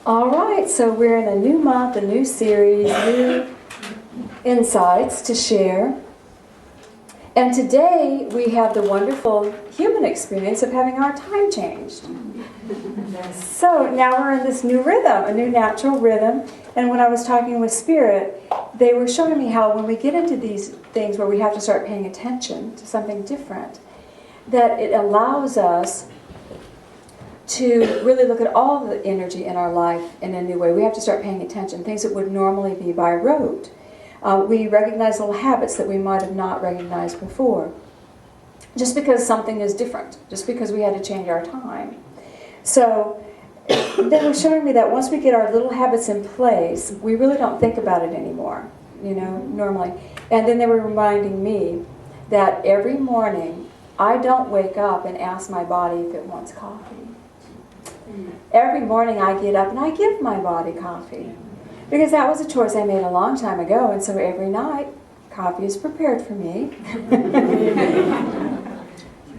All right, so we're in a new month, a new series, new insights to share. And today we have the wonderful human experience of having our time changed. So now we're in this new rhythm, a new natural rhythm. And when I was talking with Spirit, they were showing me how when we get into these things where we have to start paying attention to something different, that it allows us to really look at all the energy in our life in a new way. We have to start paying attention, things that would normally be by rote. We recognize little habits that we might have not recognized before. Just because something is different, just because we had to change our time. So they were showing me that once we get our little habits in place, we really don't think about it anymore, normally. And then they were reminding me that every morning I don't wake up and ask my body if it wants coffee. Every morning I get up and I give my body coffee. Because that was a choice I made a long time ago, and so every night coffee is prepared for me.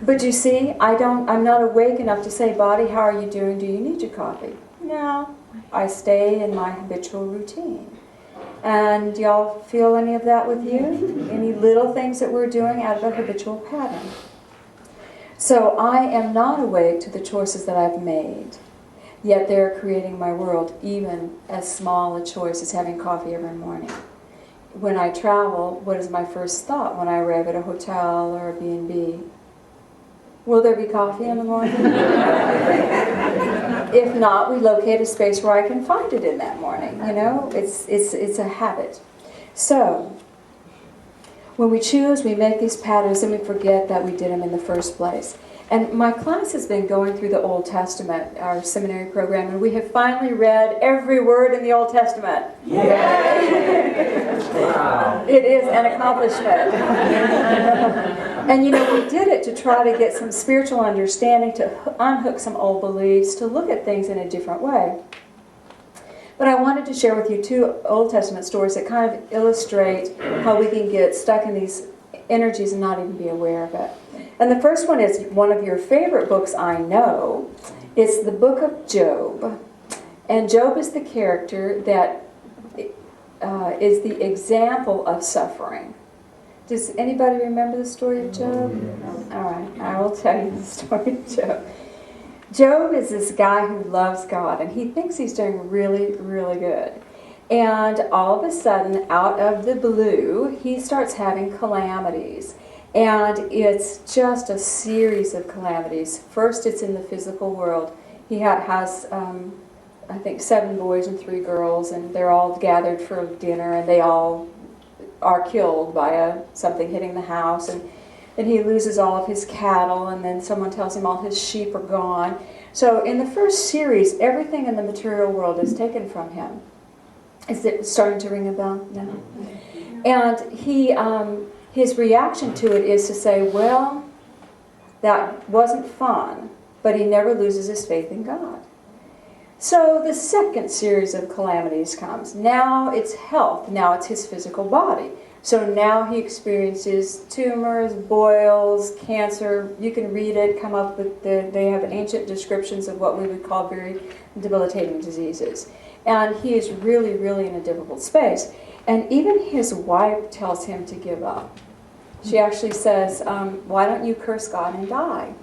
But you see, I'm not awake enough to say, body, how are you doing? Do you need your coffee? No. I stay in my habitual routine. And do y'all feel any of that with you? Any little things that we're doing out of a habitual pattern? So I am not awake to the choices that I've made. Yet they're creating my world, even as small a choice as having coffee every morning. When I travel, what is my first thought when I arrive at a hotel or a B&B? Will there be coffee in the morning? If not, we locate a space where I can find it in that morning. It's a habit. So, when we choose, we make these patterns, and we forget that we did them in the first place. And my class has been going through the Old Testament, our seminary program, and we have finally read every word in the Old Testament. Yay! Wow. It is an accomplishment. And we did it to try to get some spiritual understanding, to unhook some old beliefs, to look at things in a different way. But I wanted to share with you two Old Testament stories that kind of illustrate how we can get stuck in these energies and not even be aware of it. And the first one is one of your favorite books, I know. It's the book of Job. And Job is the character that is the example of suffering. Does anybody remember the story of Job? All right, I will tell you the story of Job. Job is this guy who loves God, and he thinks he's doing really, really good. And all of a sudden, out of the blue, he starts having calamities. And it's just a series of calamities. First, it's in the physical world. He has, I think, 7 boys and 3 girls, and they're all gathered for dinner, and they all are killed by something hitting the house. And he loses all of his cattle, and then someone tells him all his sheep are gone. So in the first series, everything in the material world is taken from him. Is it starting to ring a bell? No. And his reaction to it is to say, well, that wasn't fun, but he never loses his faith in God. So the second series of calamities comes. Now it's health. Now it's his physical body. So now he experiences tumors, boils, cancer. You can read it, come up with they have ancient descriptions of what we would call very debilitating diseases. And he is really, really in a difficult space. And even his wife tells him to give up. She actually says, why don't you curse God and die?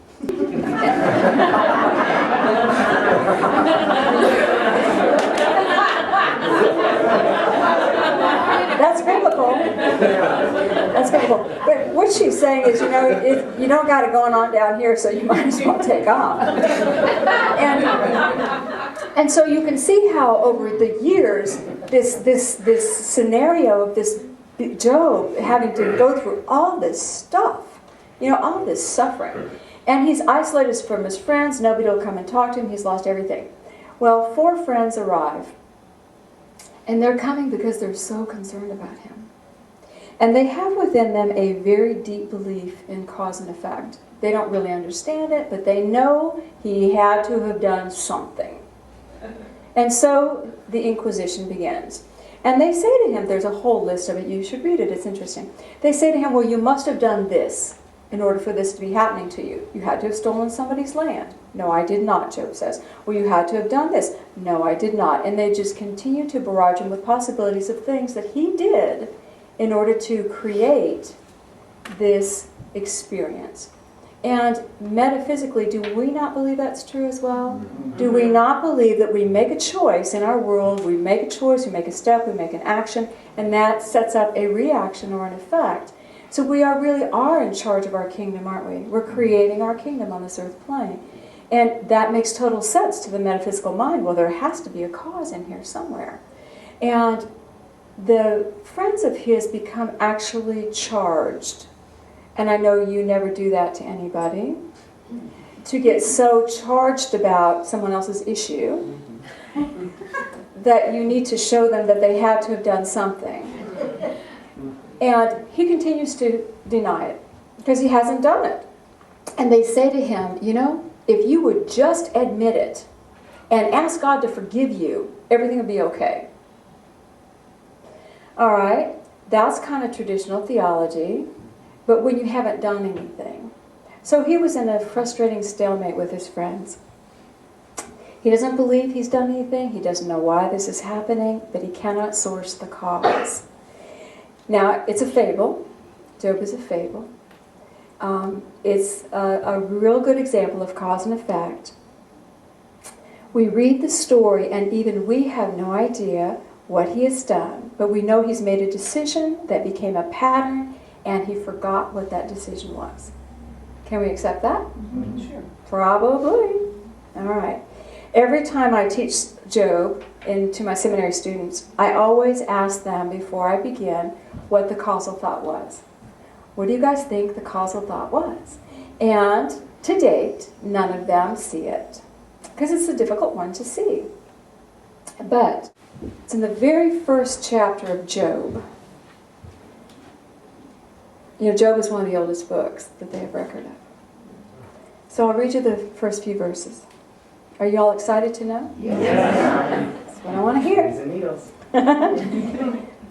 That's biblical. That's biblical. But what she's saying is, you don't got it going on down here, so you might as well take off. And so you can see how over the years, this scenario of this Job having to go through all this stuff, all this suffering. And he's isolated from his friends. Nobody will come and talk to him. He's lost everything. Well, 4 friends arrive. And they're coming because they're so concerned about him. And they have within them a very deep belief in cause and effect. They don't really understand it, but they know he had to have done something. And so the Inquisition begins. And they say to him, there's a whole list of it, you should read it, it's interesting. They say to him, well, you must have done this in order for this to be happening to you. You had to have stolen somebody's land. No, I did not, Job says. Well, you had to have done this. No, I did not. And they just continue to barrage him with possibilities of things that he did in order to create this experience. And metaphysically, do we not believe that's true as well? Do we not believe that we make a choice in our world, we make a choice, we make a step, we make an action, and that sets up a reaction or an effect? So we really are in charge of our kingdom, aren't we? We're creating our kingdom on this earth plane. And that makes total sense to the metaphysical mind. Well, there has to be a cause in here somewhere. And the friends of his become actually charged. And I know you never do that to anybody. To get so charged about someone else's issue that you need to show them that they had to have done something. And he continues to deny it because he hasn't done it. And they say to him, you know, if you would just admit it and ask God to forgive you, everything will be okay. All right, that's kind of traditional theology, but when you haven't done anything. So he was in a frustrating stalemate with his friends. He doesn't believe he's done anything. He doesn't know why this is happening, but he cannot source the cause. Now, it's a fable. Job is a fable. It's a real good example of cause and effect. We read the story, and even we have no idea what he has done, but we know he's made a decision that became a pattern, and he forgot what that decision was. Can we accept that? Mm-hmm. Sure. Probably. All right. Every time I teach Job to my seminary students, I always ask them before I begin what the causal thought was. What do you guys think the causal thought was? And to date, none of them see it, because it's a difficult one to see. But it's in the very first chapter of Job. You know, Job is one of the oldest books that they have record of. So I'll read you the first few verses. Are you all excited to know? Yes. That's what I want to hear.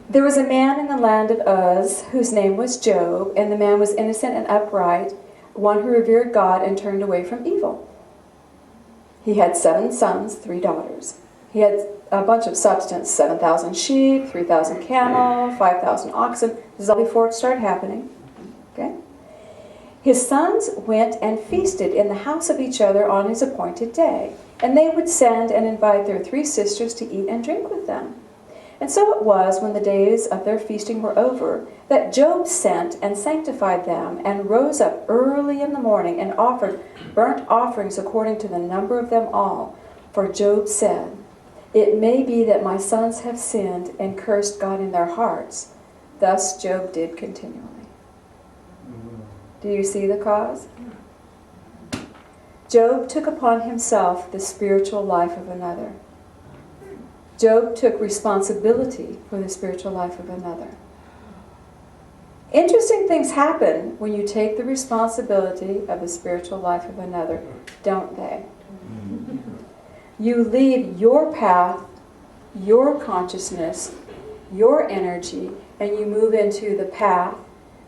There was a man in the land of Uz whose name was Job, and the man was innocent and upright, one who revered God and turned away from evil. He had 7 sons, 3 daughters. He had a bunch of substance, 7,000 sheep, 3,000 camel, 5,000 oxen. This is all before it started happening. Okay? His sons went and feasted in the house of each other on his appointed day, and they would send and invite their 3 sisters to eat and drink with them. And so it was, when the days of their feasting were over, that Job sent and sanctified them, and rose up early in the morning and offered burnt offerings according to the number of them all. For Job said, "It may be that my sons have sinned and cursed God in their hearts." Thus Job did continually. Do you see the cause? Job took upon himself the spiritual life of another. Job took responsibility for the spiritual life of another. Interesting things happen when you take the responsibility of the spiritual life of another, don't they? You leave your path, your consciousness, your energy, and you move into the path,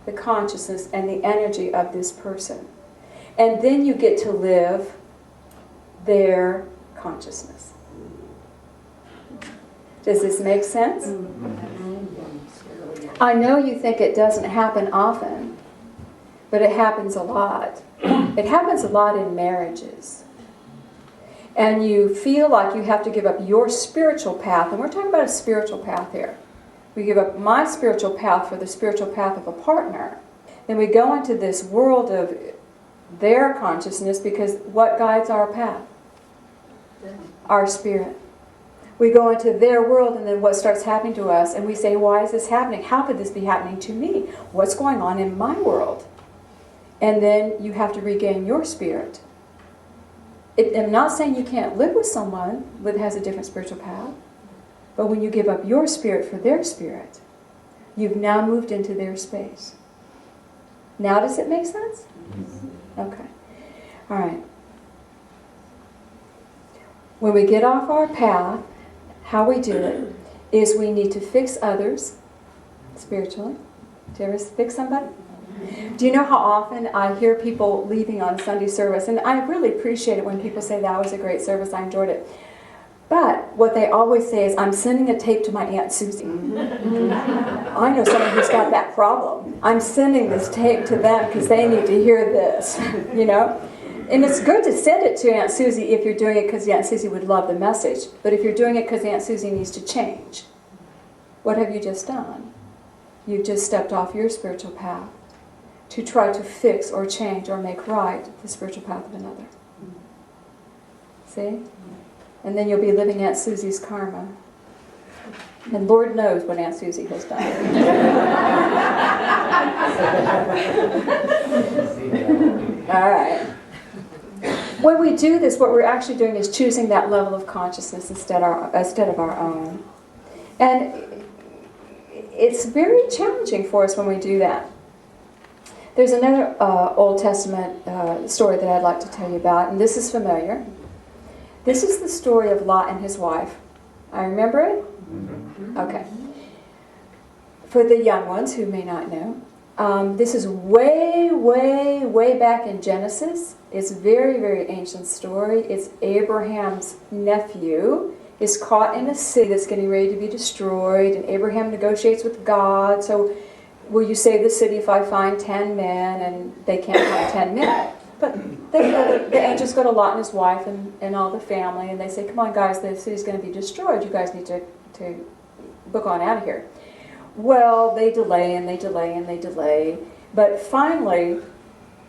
the consciousness, and the energy of this person. And then you get to live their consciousness. Does this make sense? I know you think it doesn't happen often, but it happens a lot. It happens a lot in marriages. And you feel like you have to give up your spiritual path, and we're talking about a spiritual path here. We give up my spiritual path for the spiritual path of a partner. Then we go into this world of their consciousness, because what guides our path? Our spirit. We go into their world, and then what starts happening to us, and we say, why is this happening? How could this be happening to me? What's going on in my world? And then you have to regain your spirit. I'm not saying you can't live with someone that has a different spiritual path, but when you give up your spirit for their spirit, you've now moved into their space. Now does it make sense? Okay. All right. When we get off our path, how we do it is we need to fix others spiritually. Do you ever fix somebody? Do you know how often I hear people leaving on Sunday service, and I really appreciate it when people say that was a great service, I enjoyed it. But what they always say is, I'm sending a tape to my Aunt Susie. I know someone who's got that problem. I'm sending this tape to them because they need to hear this, you know? And it's good to send it to Aunt Susie if you're doing it because Aunt Susie would love the message. But if you're doing it because Aunt Susie needs to change, what have you just done? You've just stepped off your spiritual path to try to fix or change or make right the spiritual path of another. See? And then you'll be living Aunt Susie's karma. And Lord knows what Aunt Susie has done. All right. When we do this, what we're actually doing is choosing that level of consciousness instead of our own. And it's very challenging for us when we do that. There's another Old Testament story that I'd like to tell you about, and this is familiar. This is the story of Lot and his wife. I remember it? Okay. For the young ones who may not know, this is way, way, way back in Genesis. It's a very, very ancient story. It's Abraham's nephew is caught in a city that's getting ready to be destroyed, and Abraham negotiates with God. So, will you save the city if I find 10 men? And they can't find 10 men. But the angels go to Lot and his wife and all the family, and they say, come on guys, the city's going to be destroyed. You guys need to book on out of here. Well, they delay and they delay and they delay. But finally,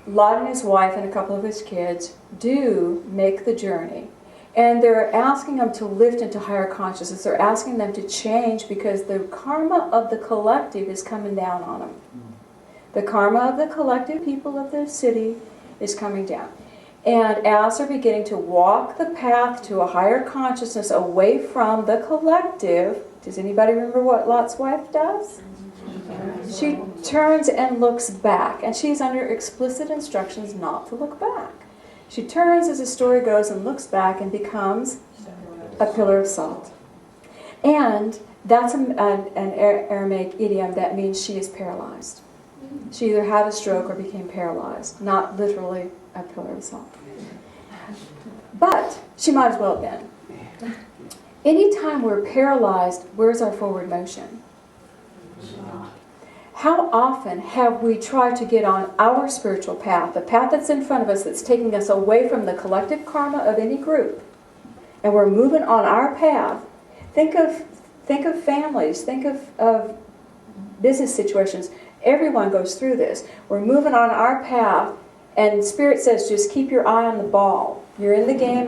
Lot and his wife and a couple of his kids do make the journey. And they're asking them to lift into higher consciousness. They're asking them to change because the karma of the collective is coming down on them. The karma of the collective people of the city is coming down. And as they're beginning to walk the path to a higher consciousness away from the collective, does anybody remember what Lot's wife does? She turns and looks back, and she's under explicit instructions not to look back. She turns, as the story goes, and looks back and becomes a pillar of salt. And that's an Aramaic idiom that means she is paralyzed. She either had a stroke or became paralyzed, not literally a pillar of salt. But she might as well have been. Anytime we're paralyzed, where's our forward motion? How often have we tried to get on our spiritual path, the path that's in front of us that's taking us away from the collective karma of any group, and we're moving on our path? Think of families, think of business situations. Everyone goes through this. We're moving on our path, and Spirit says, just keep your eye on the ball. You're in the game.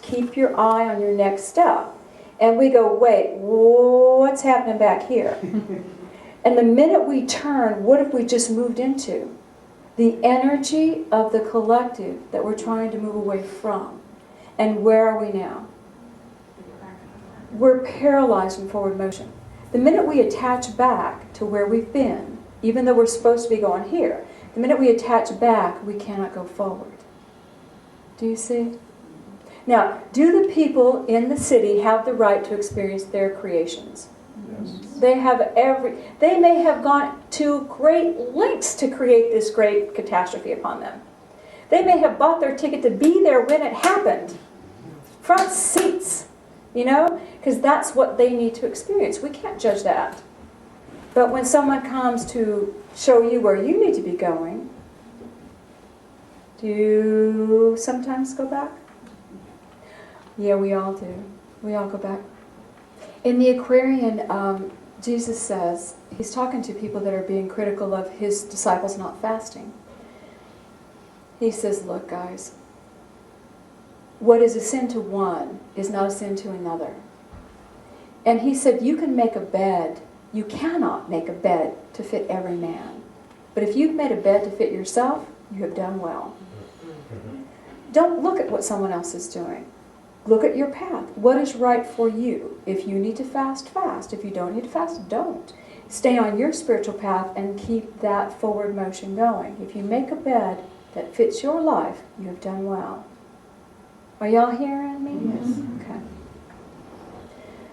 Keep your eye on your next step. And we go, wait, what's happening back here? And the minute we turn, what have we just moved into? The energy of the collective that we're trying to move away from. And where are we now? We're paralyzed in forward motion. The minute we attach back to where we've been, even though we're supposed to be going here, the minute we attach back, we cannot go forward. Do you see? Now, do the people in the city have the right to experience their creations? Yes. They may have gone to great lengths to create this great catastrophe upon them. They may have bought their ticket to be there when it happened. Front seats, because that's what they need to experience. We can't judge that. But when someone comes to show you where you need to be going, do you sometimes go back? Yeah, we all do. We all go back. In the Aquarian, Jesus says, he's talking to people that are being critical of his disciples not fasting. He says, look guys, what is a sin to one is not a sin to another. And he said, you can make a bed. You cannot make a bed to fit every man. But if you've made a bed to fit yourself, you have done well. Don't look at what someone else is doing. Look at your path. What is right for you? If you need to fast, fast. If you don't need to fast, don't. Stay on your spiritual path and keep that forward motion going. If you make a bed that fits your life, you have done well. Are y'all hearing me? Yes. Okay.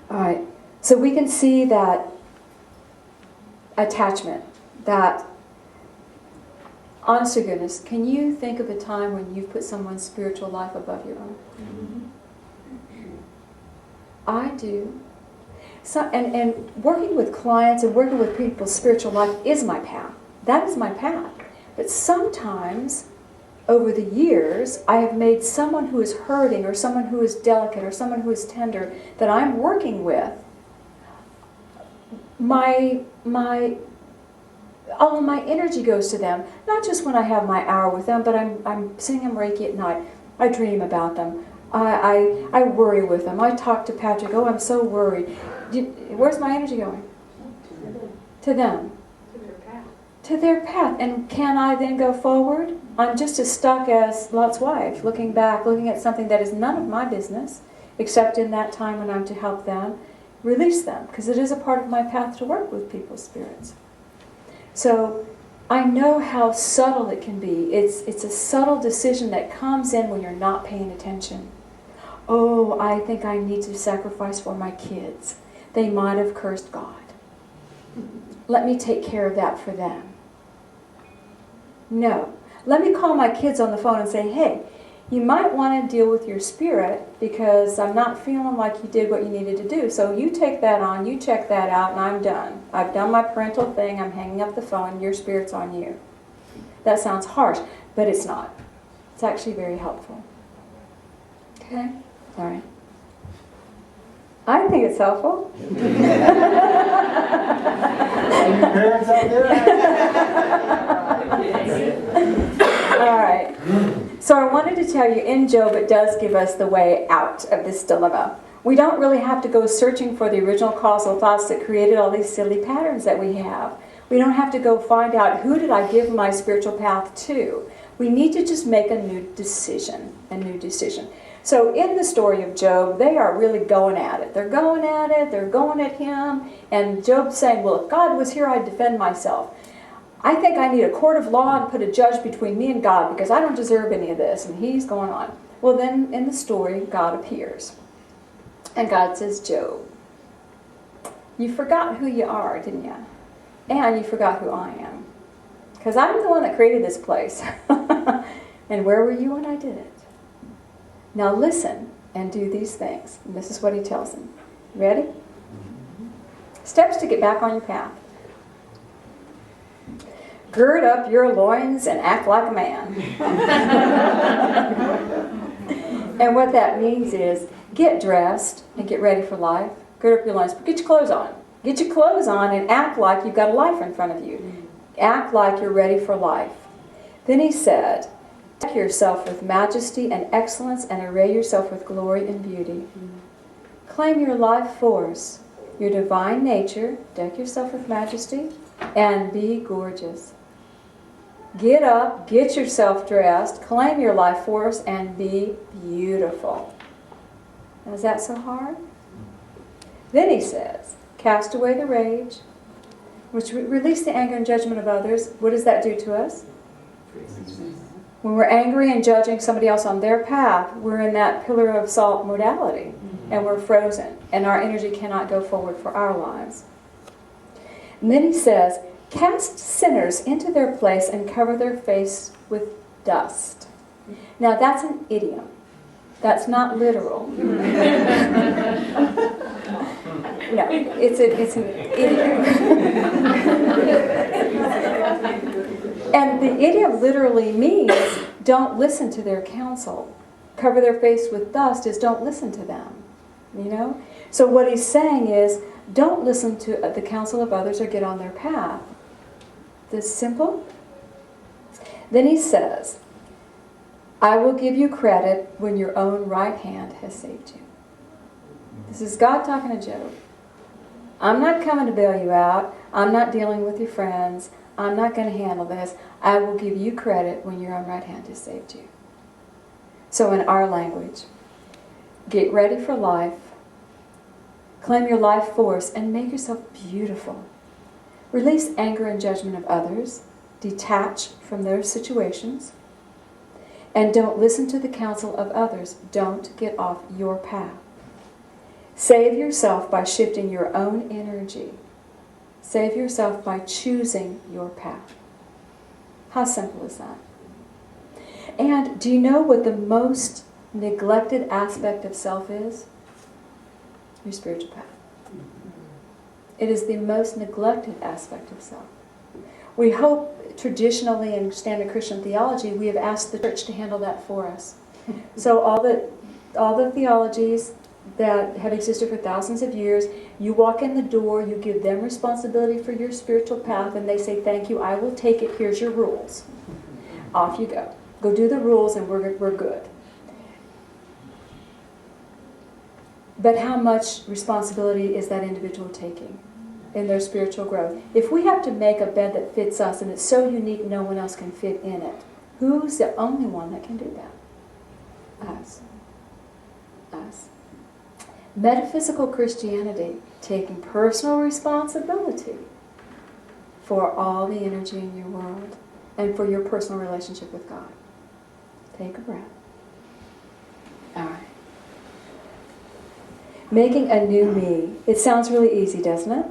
All right. So we can see that attachment, that honest to goodness, can you think of a time when you've put someone's spiritual life above your own? I do. So, and working with clients and working with people's spiritual life is my path. That is my path. But sometimes, over the years, I have made someone who is hurting or someone who is delicate or someone who is tender that I'm working with, all of my energy goes to them. Not just when I have my hour with them, but I'm singing them Reiki at night. I dream about them. I worry with them. I talk to Patrick. Oh, I'm so worried. Where's my energy going? To them. To their path. And can I then go forward? I'm just as stuck as Lot's wife, looking back, looking at something that is none of my business, except in that time when I'm to help them, release them, because it is a part of my path to work with people's spirits. So I know how subtle it can be. It's a subtle decision that comes in when you're not paying attention. Oh, I think I need to sacrifice for my kids. They might have cursed God. Let me take care of that for them. No. Let me call my kids on the phone and say, hey, you might want to deal with your spirit because I'm not feeling like you did what you needed to do. So you take that on, you check that out, and I'm done. I've done my parental thing, I'm hanging up the phone, your spirit's on you. That sounds harsh, but it's not. It's actually very helpful. Okay? All right. I think it's helpful. Any parents out there? All right. So I wanted to tell you, in Job, it does give us the way out of this dilemma. We don't really have to go searching for the original causal thoughts that created all these silly patterns that we have. We don't have to go find out, who did I give my spiritual path to? We need to just make a new decision. So in the story of Job, they are really going at it. They're going at it, they're going at him, and Job's saying, well, if God was here, I'd defend myself. I think I need a court of law and put a judge between me and God because I don't deserve any of this. And he's going on. Well, then in the story, God appears. And God says, Job, you forgot who you are, didn't you? And you forgot who I am. Because I'm the one that created this place. And where were you when I did it? Now listen and do these things. And this is what he tells them. Ready? Steps to get back on your path. Gird up your loins and act like a man. And what that means is get dressed and get ready for life. Gird up your loins, but get your clothes on. Get your clothes on and act like you've got a life in front of you. Act like you're ready for life. Then he said, deck yourself with majesty and excellence and array yourself with glory and beauty. Claim your life force, your divine nature, deck yourself with majesty, and be gorgeous. Get up, get yourself dressed, claim your life force, and be beautiful. Now, is that so hard? Then he says, cast away the rage, which release the anger and judgment of others. What does that do to us? When we're angry and judging somebody else on their path, we're in that pillar of salt modality, and we're frozen, and our energy cannot go forward for our lives. And then he says, cast sinners into their place and cover their face with dust. Now that's an idiom. That's not literal. No, it's an idiom. And the idiom literally means don't listen to their counsel. Cover their face with dust is don't listen to them. You know? So what he's saying is don't listen to the counsel of others or get on their path. This simple. Then he says, I will give you credit when your own right hand has saved you. This is God talking to Job. I'm not coming to bail you out. I'm not dealing with your friends. I'm not going to handle this. I will give you credit when your own right hand has saved you. So in our language, get ready for life. Claim your life force and make yourself beautiful. Release anger and judgment of others. Detach from their situations. And don't listen to the counsel of others. Don't get off your path. Save yourself by shifting your own energy. Save yourself by choosing your path. How simple is that? And do you know what the most neglected aspect of self is? Your spiritual path. It is the most neglected aspect of self. We hope, traditionally in standard Christian theology, we have asked the church to handle that for us. So all the theologies that have existed for thousands of years, you walk in the door, you give them responsibility for your spiritual path, and they say, thank you, I will take it, here's your rules. Off you go. Go do the rules and we're good. But how much responsibility is that individual taking in their spiritual growth? If we have to make a bed that fits us and it's so unique no one else can fit in it, who's the only one that can do that? Us. Us. Metaphysical Christianity, taking personal responsibility for all the energy in your world and for your personal relationship with God. Take a breath. All right. Making a new me. It sounds really easy, doesn't it?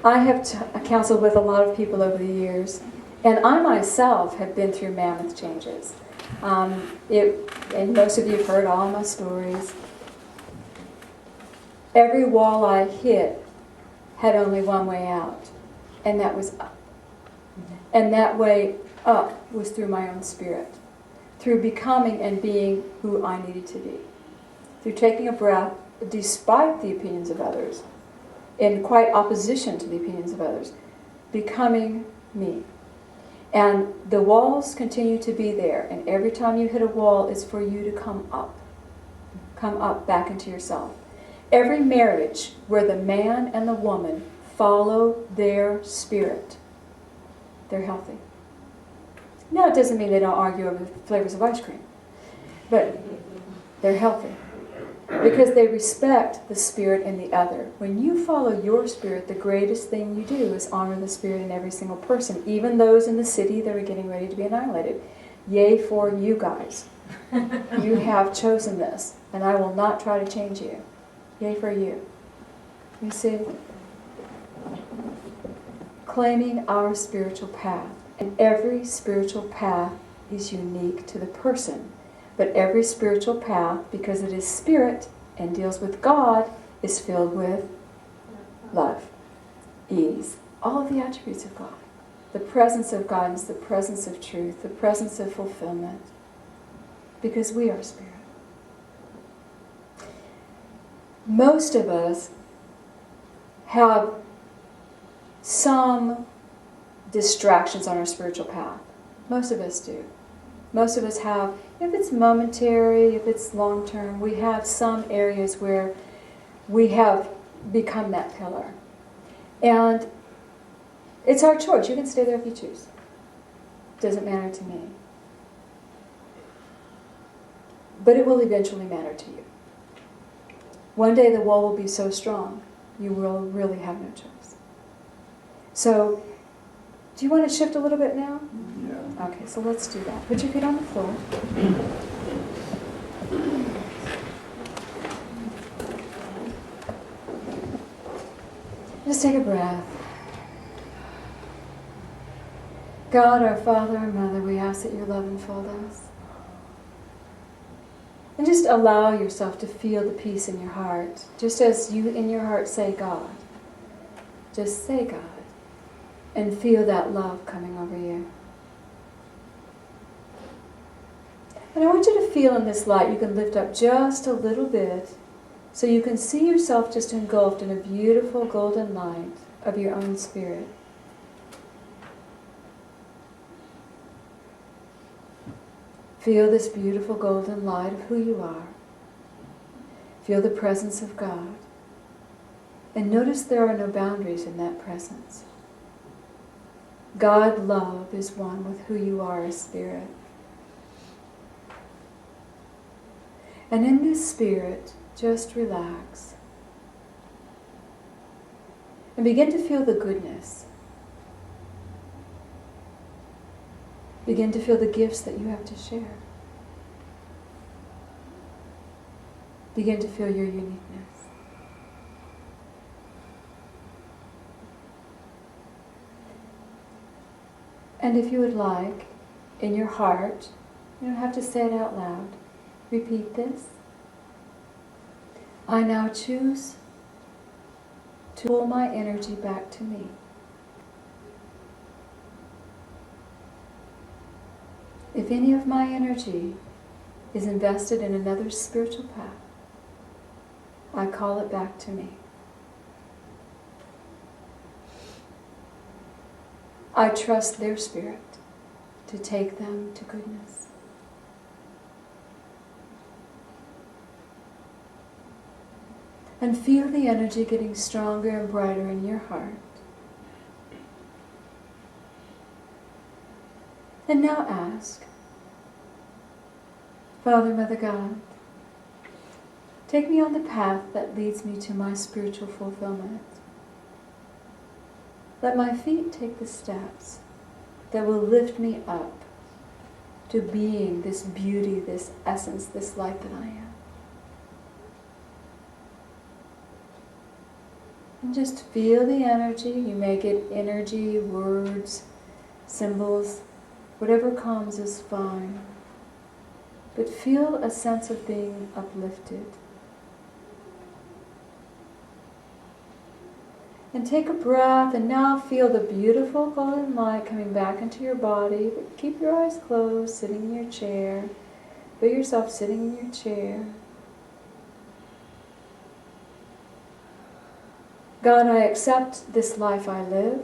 I have counseled with a lot of people over the years, and I myself have been through mammoth changes. And most of you have heard all my stories. Every wall I hit had only one way out, and that was up. And that way up was through my own spirit, through becoming and being who I needed to be, through taking a breath despite the opinions of others, in quite opposition to the opinions of others, becoming me. And the walls continue to be there, and every time you hit a wall, it's for you to come up back into yourself. Every marriage where the man and the woman follow their spirit, they're healthy. Now, it doesn't mean they don't argue over flavors of ice cream, but they're healthy because they respect the spirit in the other. When you follow your spirit, the greatest thing you do is honor the spirit in every single person, even those in the city that are getting ready to be annihilated. Yay for you guys. You have chosen this, and I will not try to change you. Yay for you. You see? Claiming our spiritual path. And every spiritual path is unique to the person. But every spiritual path, because it is spirit and deals with God, is filled with love, ease, all of the attributes of God. The presence of guidance, the presence of truth, the presence of fulfillment. Because we are spirit. Most of us have some distractions on our spiritual path. Most of us do. Most of us have, if it's momentary, if it's long-term, we have some areas where we have become that pillar. And it's our choice. You can stay there if you choose. Doesn't matter to me. But it will eventually matter to you. One day the wall will be so strong, you will really have no choice. So, do you want to shift a little bit now? Yeah. Okay, so let's do that. Put your feet on the floor. Just take a breath. God, our Father and Mother, we ask that your love enfold us. And just allow yourself to feel the peace in your heart. Just as you in your heart say God. Just say God. And feel that love coming over you. And I want you to feel in this light, you can lift up just a little bit so you can see yourself just engulfed in a beautiful golden light of your own spirit. Feel this beautiful golden light of who you are. Feel the presence of God. And notice there are no boundaries in that presence. God, love, is one with who you are as spirit. And in this spirit, just relax. And begin to feel the goodness. Begin to feel the gifts that you have to share. Begin to feel your uniqueness. And if you would like, in your heart, you don't have to say it out loud, repeat this. I now choose to pull my energy back to me. If any of my energy is invested in another spiritual path, I call it back to me. I trust their spirit to take them to goodness. And feel the energy getting stronger and brighter in your heart. And now ask, Father, Mother God, take me on the path that leads me to my spiritual fulfillment. Let my feet take the steps that will lift me up to being this beauty, this essence, this light that I am. And just feel the energy. You may get energy, words, symbols, whatever comes is fine. But feel a sense of being uplifted. And take a breath, and now feel the beautiful golden light coming back into your body. But keep your eyes closed, sitting in your chair. Feel yourself sitting in your chair. God, I accept this life I live.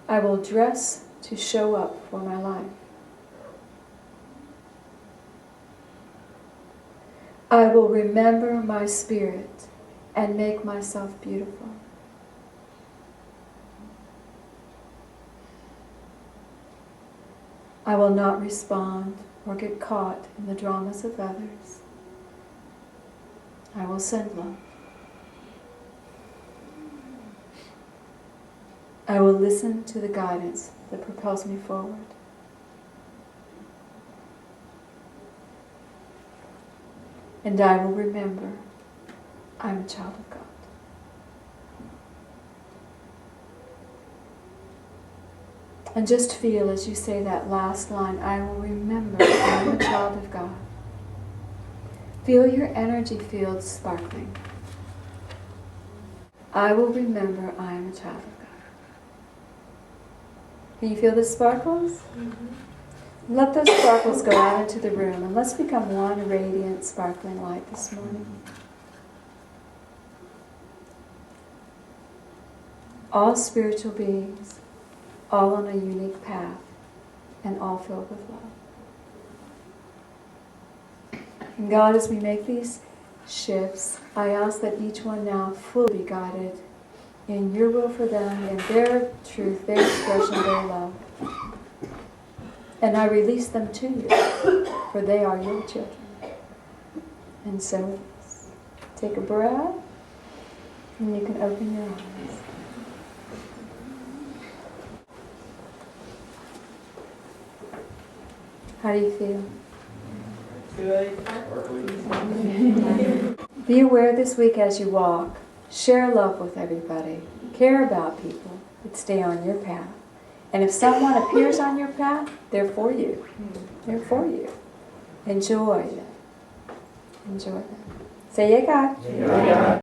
I will dress to show up for my life. I will remember my spirit and make myself beautiful. I will not respond or get caught in the dramas of others. I will send love. I will listen to the guidance that propels me forward. And I will remember I'm a child of God. And just feel as you say that last line, I will remember I'm a child of God. Feel your energy field sparkling. I will remember I am a child of God. Can you feel the sparkles? Mm-hmm. Let those sparkles go out into the room, and let's become one radiant, sparkling light this morning. All spiritual beings, all on a unique path, and all filled with love. And God, as we make these shifts, I ask that each one now fully be guided in your will for them, in their truth, their expression, their love. And I release them to you, for they are your children. And so it is. Take a breath, and you can open your eyes. How do you feel? Good. Be aware this week as you walk. Share love with everybody. Care about people, but stay on your path. And if someone appears on your path, they're for you. They're for you. Enjoy them. Enjoy them. Say, yeah, God.